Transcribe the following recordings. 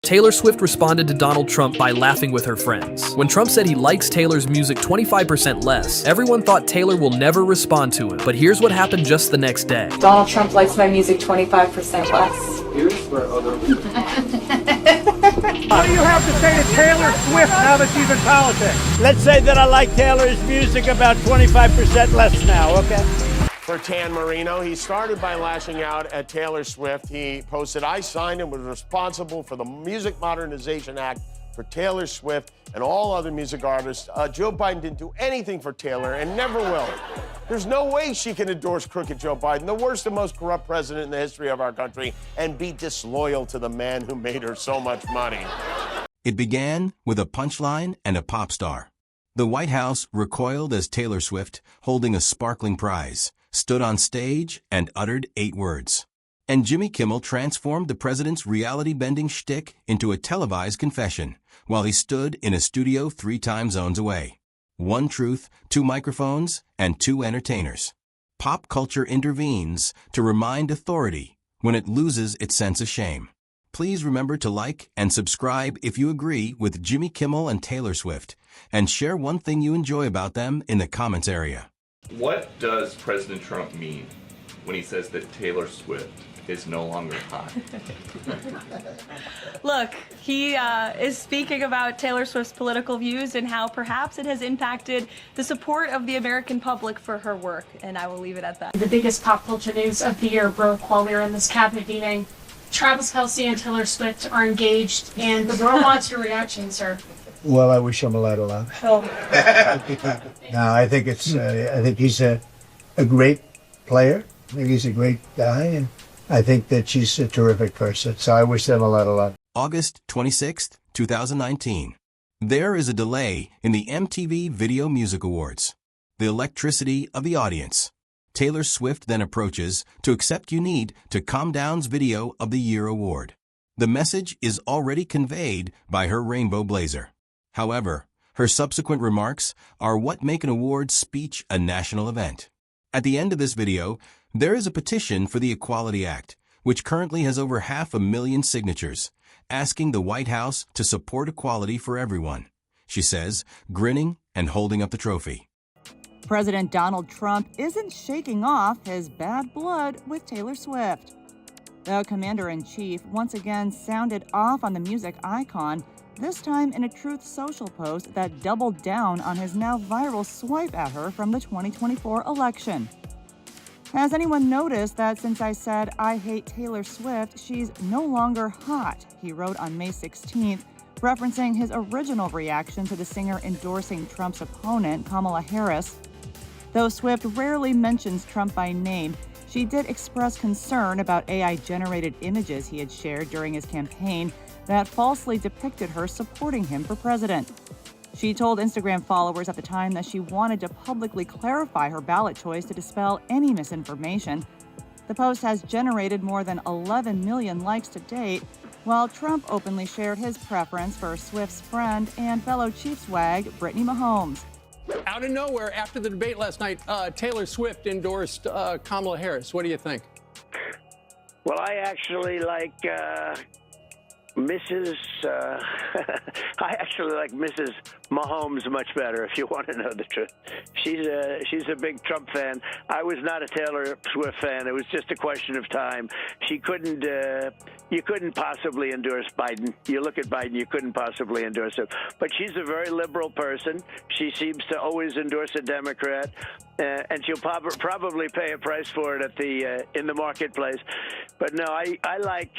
Taylor Swift responded to Donald Trump by laughing with her friends. When Trump said he likes Taylor's music 25% less, everyone thought Taylor will never respond to him. But here's what happened just the next day. Donald Trump likes my music 25% less. Here's where other... What do you have to say to Taylor Swift now that she's in politics? Let's say that I like Taylor's music about 25% less now, okay? For Tan Marino, he started by lashing out at Taylor Swift. He posted, "I signed and was responsible for the Music Modernization Act for Taylor Swift and all other music artists. Joe Biden didn't do anything for Taylor and never will. There's no way she can endorse crooked Joe Biden, the worst and most corrupt president in the history of our country, and be disloyal to the man who made her so much money." It began with a punchline and a pop star. The White House recoiled as Taylor Swift, holding a sparkling prize, stood on stage and uttered 8 words. And Jimmy Kimmel transformed the president's reality-bending shtick into a televised confession while he stood in a studio 3 time zones away. 1 truth, 2 microphones, and 2 entertainers. Pop culture intervenes to remind authority when it loses its sense of shame. Please remember to like and subscribe if you agree with Jimmy Kimmel and Taylor Swift, and share one thing you enjoy about them in the comments area. What does President Trump mean when he says that Taylor Swift is no longer hot? Look, he is speaking about Taylor Swift's political views and how perhaps it has impacted the support of the American public for her work, and I will leave it at that. The biggest pop culture news of the year broke while we were in this cabinet meeting. Travis Kelce and Taylor Swift are engaged, and the world wants your reaction, sir. Well, I wish him a lot of luck. Oh. No, I think he's a great player. I think he's a great guy, and I think that she's a terrific person. So I wish them a lot of luck. August 26th, 2019. There is a delay in the MTV Video Music Awards. The electricity of the audience. Taylor Swift then approaches to accept You Need to Calm Down's Video of the Year award. The message is already conveyed by her rainbow blazer. However, her subsequent remarks are what make an awards speech a national event. At the end of this video, there is a petition for the Equality Act, which currently has over 500,000 signatures, asking the White House to support equality for everyone, she says, grinning and holding up the trophy. President Donald Trump isn't shaking off his bad blood with Taylor Swift. The commander-in-chief once again sounded off on the music icon, this time in a Truth Social post that doubled down on his now viral swipe at her from the 2024 election. Has anyone noticed that since I said I hate Taylor Swift, she's no longer hot? He wrote on May 16th, referencing his original reaction to the singer endorsing Trump's opponent, Kamala Harris. Though Swift rarely mentions Trump by name, she did express concern about AI-generated images he had shared during his campaign that falsely depicted her supporting him for president. She told Instagram followers at the time that she wanted to publicly clarify her ballot choice to dispel any misinformation. The post has generated more than 11 million likes to date, while Trump openly shared his preference for Swift's friend and fellow Chiefs wag, Brittany Mahomes. Out of nowhere, after the debate last night, Taylor Swift endorsed Kamala Harris. What do you think? Well, I actually like Mrs. I actually like Mrs. Mahomes much better, if you want to know the truth. She's a big Trump fan. I was not a Taylor Swift fan. It was just a question of time. She couldn't. You couldn't possibly endorse Biden. You look at Biden, you couldn't possibly endorse him. But she's a very liberal person. She seems to always endorse a Democrat, and she'll probably pay a price for it at in the marketplace. But no, I like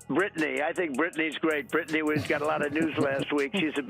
Brittany. I think Brittany's great. Brittany got a lot of news last week. She's a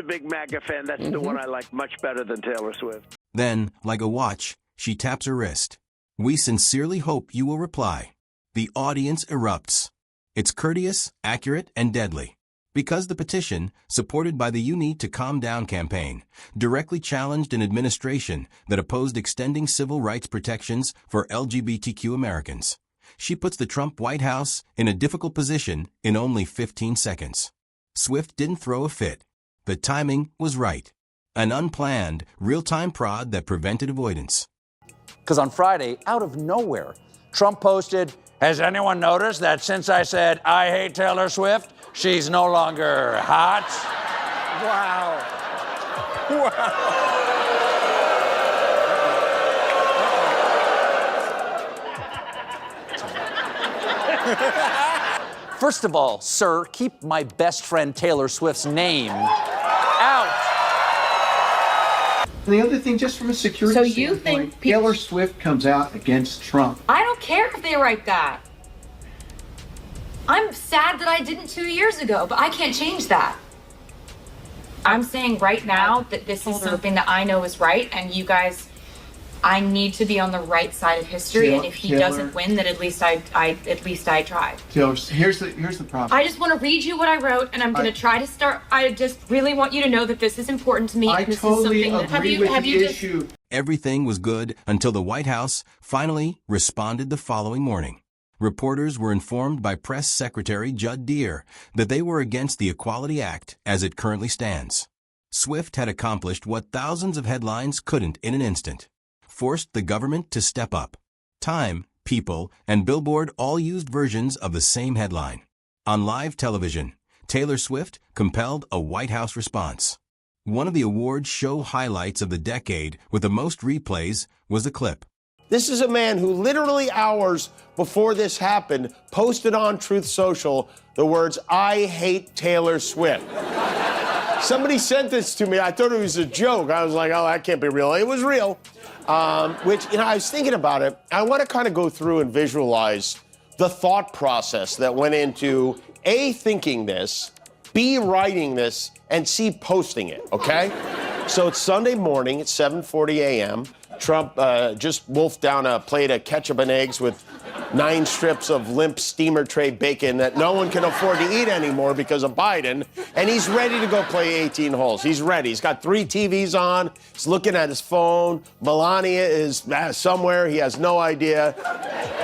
big MAGA fan. That's the one I like much better than Taylor Swift. Then, like a watch, she taps her wrist. We sincerely hope you will reply. The audience erupts. It's courteous, accurate, and deadly. Because the petition, supported by the You Need to Calm Down campaign, directly challenged an administration that opposed extending civil rights protections for LGBTQ Americans. She puts the Trump White House in a difficult position in only 15 seconds. Swift didn't throw a fit. The timing was right. An unplanned, real-time prod that prevented avoidance. Because on Friday, out of nowhere, Trump posted, "Has anyone noticed that since I said I hate Taylor Swift, She's no longer hot. Wow. Wow. First of all, sir, keep my best friend Taylor Swift's name out. And the other thing, just from a security So you standpoint, think Taylor Swift comes out against Trump. I don't care if they write that. I'm sad that I didn't 2 years ago, but I can't change that. I'm saying right now that this is something that I know is right, and you guys, I need to be on the right side of history. And if he doesn't win, then at least I tried. Taylor, here's the problem. I just want to read you what I wrote, and I'm going to try to start. I just really want you to know that this is important to me. I and this totally is something agree that, with the issue. Everything was good until the White House finally responded the following morning. Reporters were informed by Press Secretary Judd Deere that they were against the Equality Act as it currently stands. Swift had accomplished what thousands of headlines couldn't in an instant. Forced the government to step up. Time, People, and Billboard all used versions of the same headline. On live television, Taylor Swift compelled a White House response. One of the awards show highlights of the decade with the most replays was the clip. This is a man who literally hours before this happened posted on Truth Social the words, "I hate Taylor Swift." Somebody sent this to me. I thought it was a joke. I was like, oh, that can't be real. It was real. Which, I was thinking about it. I want to kind of go through and visualize the thought process that went into A, thinking this, B, writing this, and C, posting it, okay? So it's Sunday morning at 7:40 a.m. Trump just wolfed down a plate of ketchup and eggs with 9 strips of limp steamer tray bacon that no one can afford to eat anymore because of Biden, and he's ready to go play 18 holes. He's ready. He's got 3 TVs on. He's looking at his phone. Melania is somewhere. He has no idea.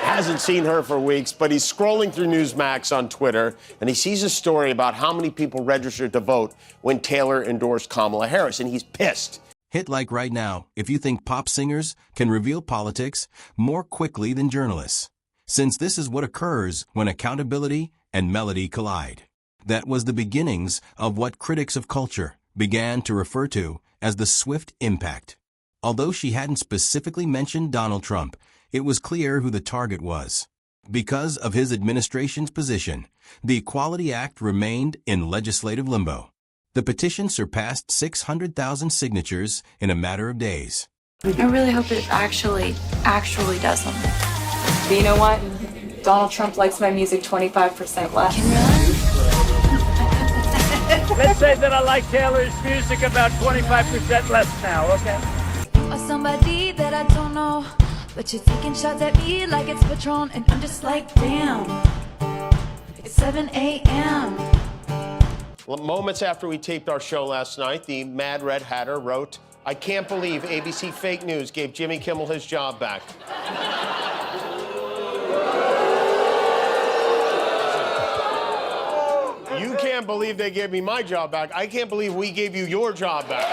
Hasn't seen her for weeks, but he's scrolling through Newsmax on Twitter, and he sees a story about how many people registered to vote when Taylor endorsed Kamala Harris, and he's pissed. Hit like right now if you think pop singers can reveal politics more quickly than journalists, since this is what occurs when accountability and melody collide. That was the beginnings of what critics of culture began to refer to as the Swift impact. Although she hadn't specifically mentioned Donald Trump, it was clear who the target was. Because of his administration's position, the Equality Act remained in legislative limbo. The petition surpassed 600,000 signatures in a matter of days. I really hope it actually does something. But you know what? Donald Trump likes my music 25% less. Let's say that I like Taylor's music about 25% less now, okay? Or somebody that I don't know, but you're taking shots at me like it's Patron, and I'm just like, damn, it's 7 a.m. Moments after we taped our show last night, the Mad Red Hatter wrote, "I can't believe ABC Fake News gave Jimmy Kimmel his job back." You can't believe they gave me my job back. I can't believe we gave you your job back.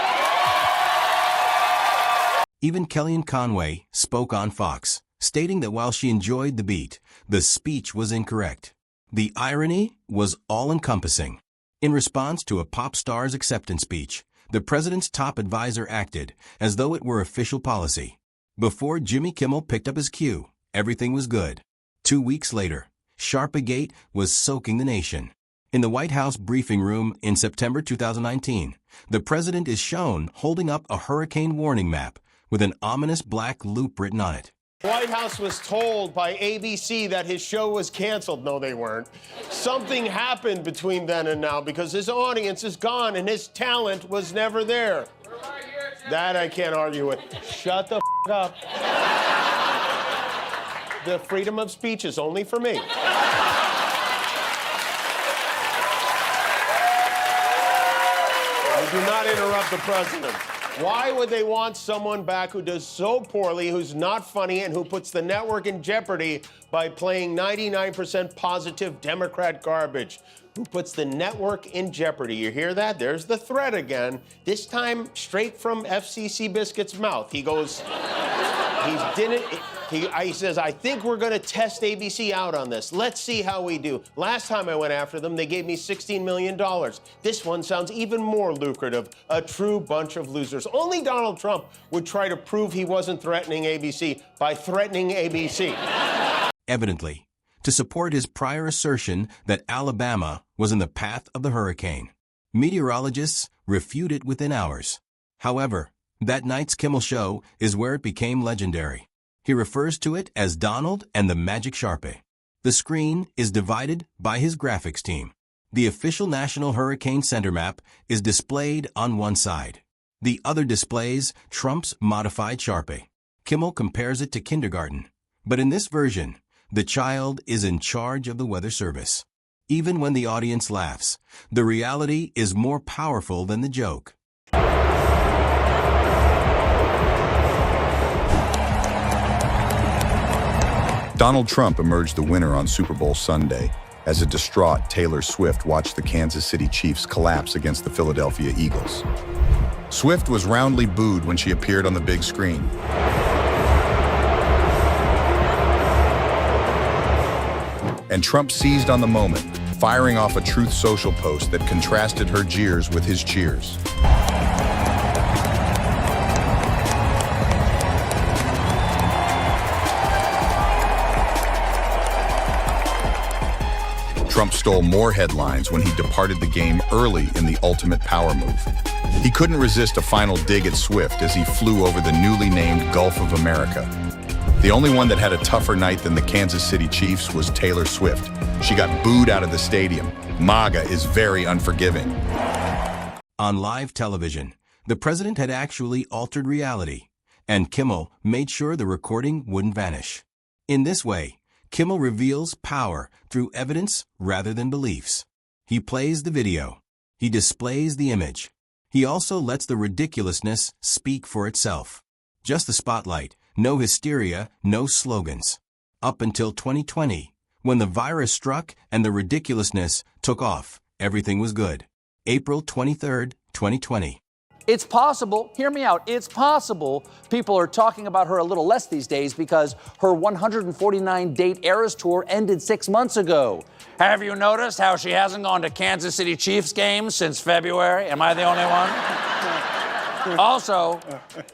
Even Kellyanne Conway spoke on Fox, stating that while she enjoyed the beat, the speech was incorrect. The irony was all-encompassing. In response to a pop star's acceptance speech, the president's top advisor acted as though it were official policy. Before Jimmy Kimmel picked up his cue, everything was good. 2 weeks later, Sharpagate was soaking the nation. In the White House briefing room in September 2019, the president is shown holding up a hurricane warning map with an ominous black loop written on it. The White House was told by ABC that his show was canceled. No, they weren't. Something happened between then and now because his audience is gone and his talent was never there. That I can't argue with. Shut the up. The freedom of speech is only for me. Do not interrupt the president. Why would they want someone back who does so poorly, who's not funny, and who puts the network in jeopardy by playing 99% positive Democrat garbage? Who puts the network in jeopardy? You hear that? There's the threat again. This time straight from FCC Biscuit's mouth. He goes, he didn't. He says, I think we're going to test ABC out on this. Let's see how we do. Last time I went after them, they gave me $16 million. This one sounds even more lucrative. A true bunch of losers. Only Donald Trump would try to prove he wasn't threatening ABC by threatening ABC. Evidently, to support his prior assertion that Alabama was in the path of the hurricane. Meteorologists refute it within hours. However, that night's Kimmel show is where it became legendary. He refers to it as Donald and the Magic Sharpie. The screen is divided by his graphics team. The official National Hurricane Center map is displayed on one side. The other displays Trump's modified Sharpie. Kimmel compares it to kindergarten. But in this version, the child is in charge of the weather service. Even when the audience laughs, the reality is more powerful than the joke. Donald Trump emerged the winner on Super Bowl Sunday as a distraught Taylor Swift watched the Kansas City Chiefs collapse against the Philadelphia Eagles. Swift was roundly booed when she appeared on the big screen. And Trump seized on the moment, firing off a Truth Social post that contrasted her jeers with his cheers. Trump stole more headlines when he departed the game early in the ultimate power move. He couldn't resist a final dig at Swift as he flew over the newly named Gulf of America. The only one that had a tougher night than the Kansas City Chiefs was Taylor Swift. She got booed out of the stadium. MAGA is very unforgiving. On live television, the president had actually altered reality, and Kimmel made sure the recording wouldn't vanish. In this way, Kimmel reveals power through evidence rather than beliefs. He plays the video. He displays the image. He also lets the ridiculousness speak for itself. Just the spotlight, no hysteria, no slogans. Up until 2020, when the virus struck and the ridiculousness took off, everything was good. April 23rd, 2020. It's possible, hear me out, it's possible people are talking about her a little less these days because her 149-date Eras Tour ended 6 months ago. Have you noticed how she hasn't gone to Kansas City Chiefs games since February? Am I the only one? Also,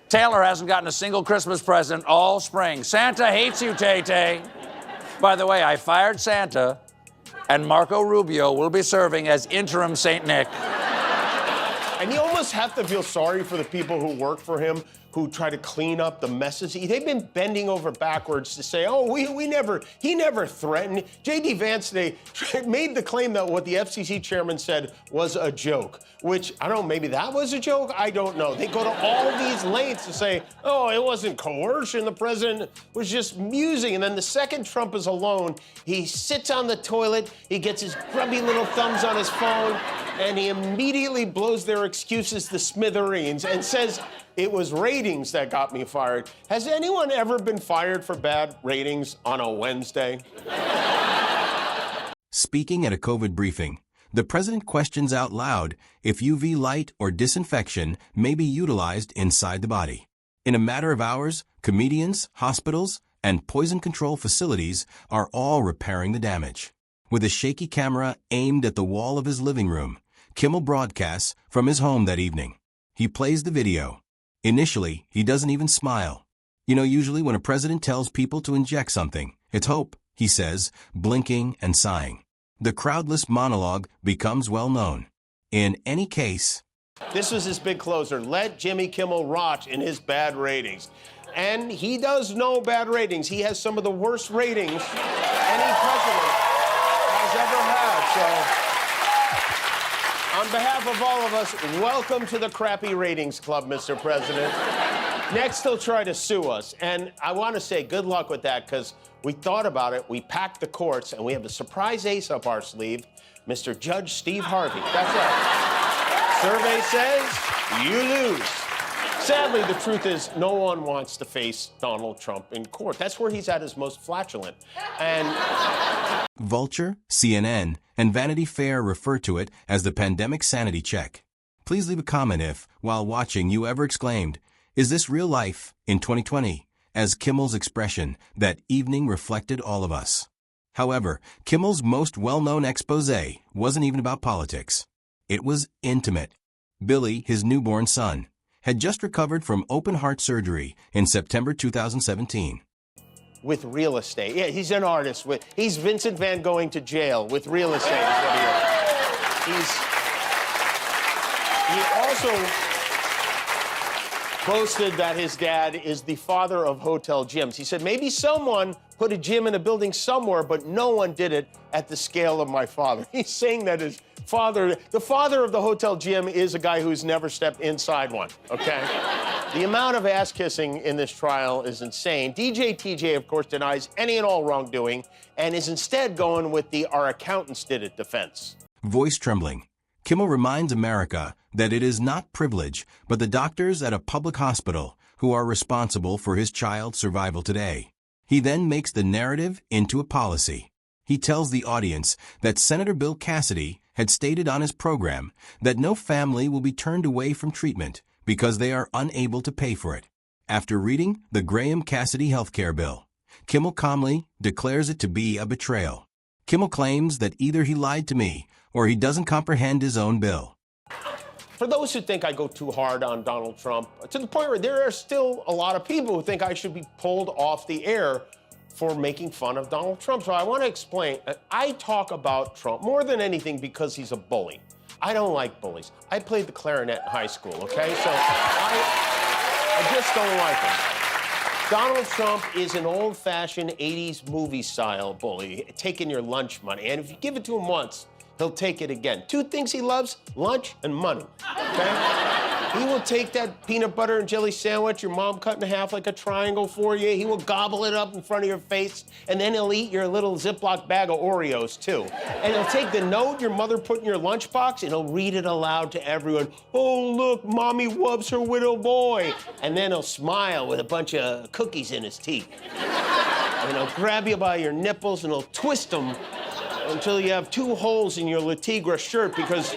Taylor hasn't gotten a single Christmas present all spring. Santa hates you, Tay-Tay. By the way, I fired Santa, and Marco Rubio will be serving as interim Saint Nick. And you almost have to feel sorry for the people who work for him, who try to clean up the messes. They've been bending over backwards to say, oh, he never threatened. J.D. Vance today made the claim that what the FCC chairman said was a joke, which, I don't know, maybe that was a joke? I don't know. They go to all these lengths to say, oh, it wasn't coercion. The president was just musing. And then the second Trump is alone, he sits on the toilet, he gets his grubby little thumbs on his phone, and he immediately blows their excuses to smithereens and says, it was ratings that got me fired. Has anyone ever been fired for bad ratings on a Wednesday? Speaking at a COVID briefing, the president questions out loud if UV light or disinfection may be utilized inside the body. In a matter of hours, comedians, hospitals, and poison control facilities are all repairing the damage. With a shaky camera aimed at the wall of his living room, Kimmel broadcasts from his home that evening. He plays the video. Initially, he doesn't even smile. You know, usually when a president tells people to inject something, it's hope, he says, blinking and sighing. The crowdless monologue becomes well known. In any case, this was his big closer. Let Jimmy Kimmel rot in his bad ratings. And he does know bad ratings. He has some of the worst ratings any president has ever had. So, on behalf of all of us, welcome to the crappy ratings club, Mr. President. Next, he'll try to sue us. And I want to say good luck with that, because we thought about it, we packed the courts, and we have a surprise ace up our sleeve, Mr. Judge Steve Harvey. That's right. Survey says you lose. Sadly, the truth is no one wants to face Donald Trump in court. That's where he's at his most flatulent. And Vulture, CNN, and Vanity Fair refer to it as the pandemic sanity check. Please leave a comment if, while watching, you ever exclaimed, "Is this real life?" in 2020, as Kimmel's expression that evening reflected all of us. However, Kimmel's most well-known exposé wasn't even about politics. It was intimate. Billy, his newborn son, had just recovered from open-heart surgery in September 2017. With real estate. Yeah, he's an artist. He's Vincent Van Gogh to jail with real estate is what he is. He also boasted that his dad is the father of hotel gyms. He said, maybe someone put a gym in a building somewhere, but no one did it at the scale of my father. He's saying that his father, the father of the hotel gym, is a guy who's never stepped inside one, okay? The amount of ass-kissing in this trial is insane. DJ TJ, of course, denies any and all wrongdoing and is instead going with the "our accountants did it" defense. Voice trembling, Kimmel reminds America that it is not privilege, but the doctors at a public hospital who are responsible for his child's survival today. He then makes the narrative into a policy. He tells the audience that Senator Bill Cassidy had stated on his program that no family will be turned away from treatment because they are unable to pay for it. After reading the Graham Cassidy healthcare bill, Kimmel calmly declares it to be a betrayal. Kimmel claims that either he lied to me or he doesn't comprehend his own bill. For those who think I go too hard on Donald Trump, to the point where there are still a lot of people who think I should be pulled off the air for making fun of Donald Trump. So I want to explain, I talk about Trump more than anything because he's a bully. I don't like bullies. I played the clarinet in high school, okay? So I just don't like him. Donald Trump is an old-fashioned 80s movie-style bully, taking your lunch money. And if you give it to him once, he'll take it again. Two things he loves, lunch and money, okay? He will take that peanut butter and jelly sandwich your mom cut in half like a triangle for you. He will gobble it up in front of your face, and then he'll eat your little Ziploc bag of Oreos, too. And he'll take the note your mother put in your lunchbox, and he'll read it aloud to everyone. Oh, look, Mommy loves her little boy. And then he'll smile with a bunch of cookies in his teeth. And he'll grab you by your nipples, and he'll twist them until you have 2 holes in your Le Tigre shirt because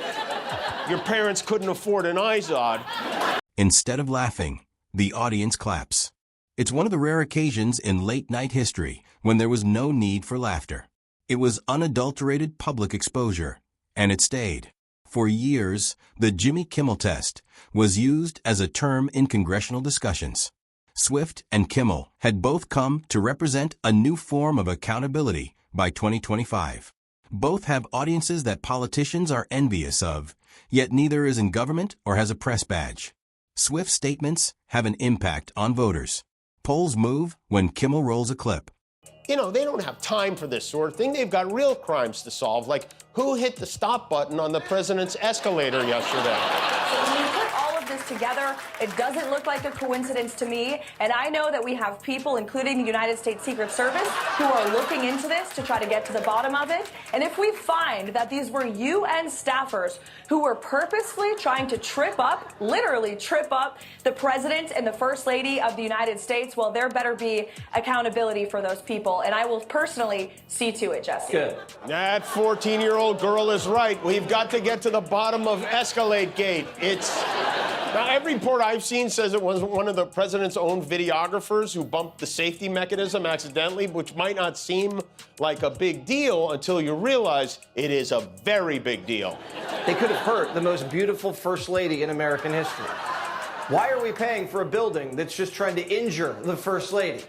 your parents couldn't afford an Izod. Instead of laughing, the audience claps. It's one of the rare occasions in late-night history when there was no need for laughter. It was unadulterated public exposure, and it stayed. For years, the Jimmy Kimmel test was used as a term in congressional discussions. Swift and Kimmel had both come to represent a new form of accountability by 2025. Both have audiences that politicians are envious of, yet neither is in government or has a press badge. Swift's statements have an impact on voters. Polls move when Kimmel rolls a clip. You know, they don't have time for this sort of thing. They've got real crimes to solve, like who hit the stop button on the president's escalator yesterday. When you put all of this together, it doesn't look like a coincidence to me. And I know that we have people, including the United States Secret Service, who are looking into this to try to get to the bottom of it. And if we find that these were UN staffers who were purposefully trying to trip up, literally trip up, the president and the first lady of the United States, well, there better be accountability for those people. And I will personally see to it, Jesse. Good. That 14-year-old girl is right. We've got to get to the bottom of Escalade Gate. Now, every report I've seen says it was one of the president's own videographers who bumped the safety mechanism accidentally, which might not seem like a big deal until you realize it is a very big deal. They could have hurt the most beautiful first lady in American history. Why are we paying for a building that's just trying to injure the first lady?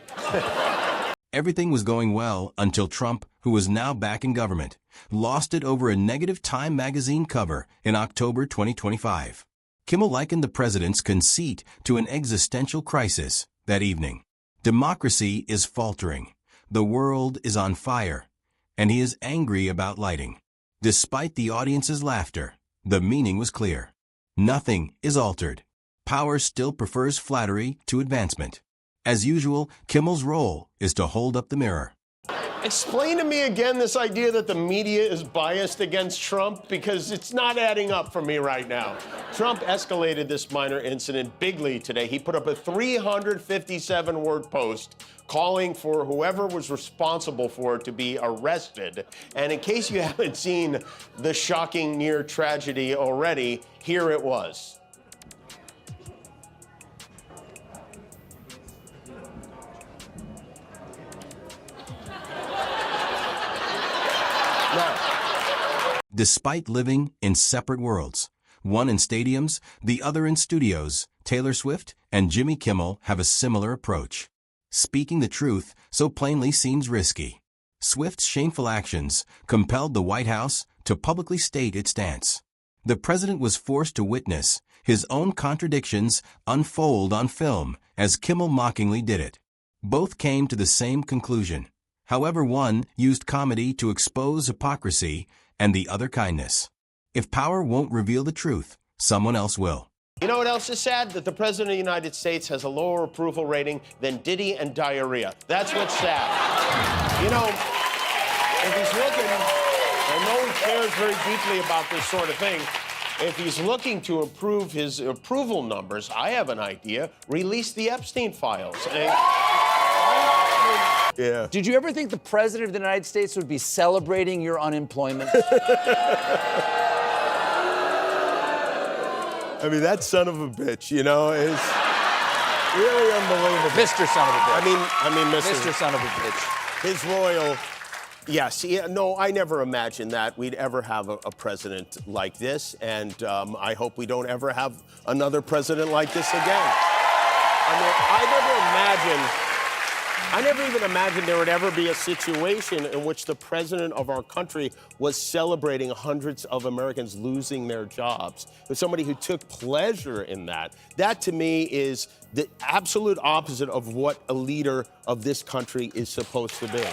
Everything was going well until Trump, who was now back in government, lost it over a negative Time magazine cover in October 2025. Kimmel likened the president's conceit to an existential crisis that evening. Democracy is faltering, the world is on fire, and he is angry about lighting. Despite the audience's laughter, the meaning was clear. Nothing is altered. Power still prefers flattery to advancement. As usual, Kimmel's role is to hold up the mirror. Explain to me again this idea that the media is biased against Trump, because it's not adding up for me right now. Trump escalated this minor incident bigly today. He put up a 357-word post calling for whoever was responsible for it to be arrested. And in case you haven't seen the shocking near tragedy already, here it was. Despite living in separate worlds, one in stadiums, the other in studios, Taylor Swift and Jimmy Kimmel have a similar approach. Speaking the truth so plainly seems risky. Swift's shameful actions compelled the White House to publicly state its stance. The president was forced to witness his own contradictions unfold on film as Kimmel mockingly did it. Both came to the same conclusion. However, one used comedy to expose hypocrisy and the other kindness. If power won't reveal the truth, someone else will. You know what else is sad? That the President of the United States has a lower approval rating than Diddy and diarrhea. That's what's sad. You know, if he's looking, I know he cares very deeply about this sort of thing. If he's looking to improve his approval numbers, I have an idea. Release the Epstein files. Yeah. Did you ever think the President of the United States would be celebrating your unemployment? I mean, that son of a bitch, you know, is really unbelievable. Mr. Son of a bitch. I mean, Mr. Son of a bitch. His royal, yes. Yeah, no, I never imagined that we'd ever have a president like this, and I hope we don't ever have another president like this again. I mean, I never even imagined there would ever be a situation in which the president of our country was celebrating hundreds of Americans losing their jobs. But somebody who took pleasure in that. That, to me, is the absolute opposite of what a leader of this country is supposed to be.